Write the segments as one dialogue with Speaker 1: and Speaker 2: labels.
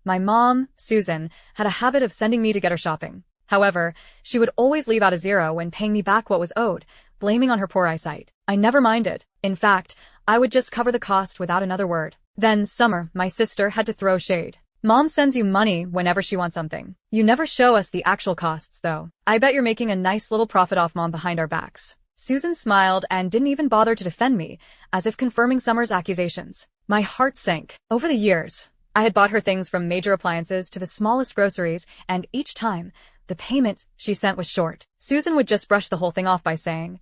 Speaker 1: My mom, Susan, had a habit of sending me to get her shopping. However, she would always leave out a zero when paying me back what was owed, blaming on her poor eyesight. I never minded. In fact, I would just cover the cost without another word. Then, Summer, my sister, had to throw shade. Mom sends you money whenever she wants something. You never show us the actual costs, though. I bet you're making a nice little profit off Mom behind our backs. Susan smiled and didn't even bother to defend me, as if confirming Summer's accusations. My heart sank. Over the years, I had bought her things from major appliances to the smallest groceries, and each time, the payment she sent was short. Susan would just brush the whole thing off by saying,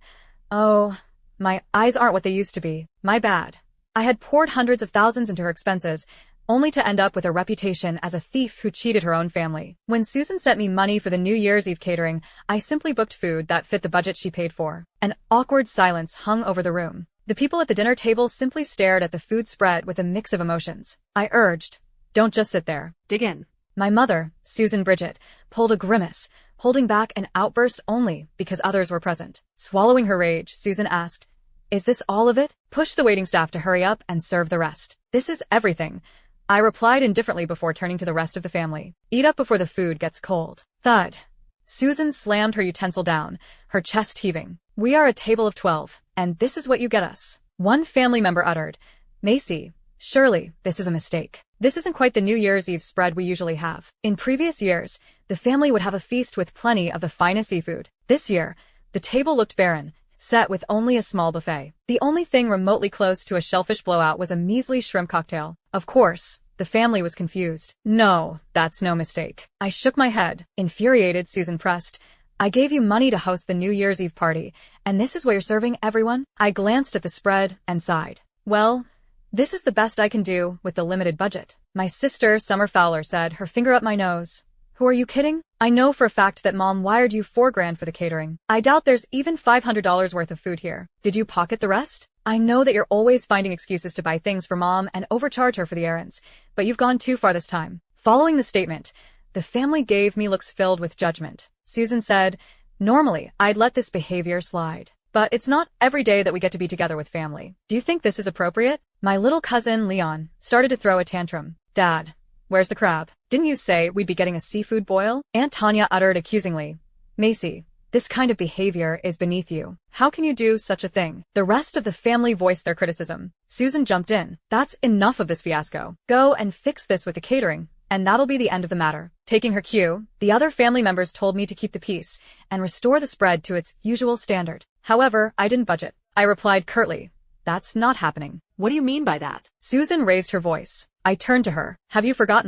Speaker 1: "Oh, my eyes aren't what they used to be. My bad." I had poured hundreds of thousands into her expenses, only to end up with a reputation as a thief who cheated her own family. When Susan sent me money for the New Year's Eve catering, I simply booked food that fit the budget she paid for. An awkward silence hung over the room. The people at the dinner table simply stared at the food spread with a mix of emotions. I urged, "Don't just sit there. Dig in." My mother, Susan Bridget, pulled a grimace, holding back an outburst only because others were present. Swallowing her rage, Susan asked, "Is this all of it? Push the waiting staff to hurry up and serve the rest." "This is everything," I replied indifferently before turning to the rest of the family. "Eat up before the food gets cold." Thud. Susan slammed her utensil down, her chest heaving. "We are a table of 12, and this is what you get us." One family member uttered, "Macy, surely this is a mistake. This isn't quite the New Year's Eve spread we usually have." In previous years, the family would have a feast with plenty of the finest seafood. This year, the table looked barren, set with only a small buffet. The only thing remotely close to a shellfish blowout was a measly shrimp cocktail. Of course, the family was confused. "No, that's no mistake." I shook my head. Infuriated, Susan pressed, "I gave you money to host the New Year's Eve party, and this is what you're serving everyone?" I glanced at the spread and sighed. "Well, this is the best I can do with the limited budget." My sister, Summer Fowler, said, her finger up my nose. "Who are you kidding? I know for a fact that Mom wired you $4,000 for the catering. I doubt there's even $500 worth of food here. Did you pocket the rest? I know that you're always finding excuses to buy things for Mom and overcharge her for the errands, but you've gone too far this time." Following the statement, the family gave me looks filled with judgment. Susan said, "Normally, I'd let this behavior slide, but it's not every day that we get to be together with family. Do you think this is appropriate?" My little cousin, Leon, started to throw a tantrum. "Dad, where's the crab? Didn't you say we'd be getting a seafood boil?" Aunt Tanya uttered accusingly, "Macy, this kind of behavior is beneath you. How can you do such a thing?" The rest of the family voiced their criticism. Susan jumped in. "That's enough of this fiasco. Go and fix this with the catering, and that'll be the end of the matter." Taking her cue, the other family members told me to keep the peace and restore the spread to its usual standard. However, I didn't budge it. I replied curtly, "That's not happening."
Speaker 2: What do you mean by that?
Speaker 1: Susan raised her voice. I turned to her. "Have you forgotten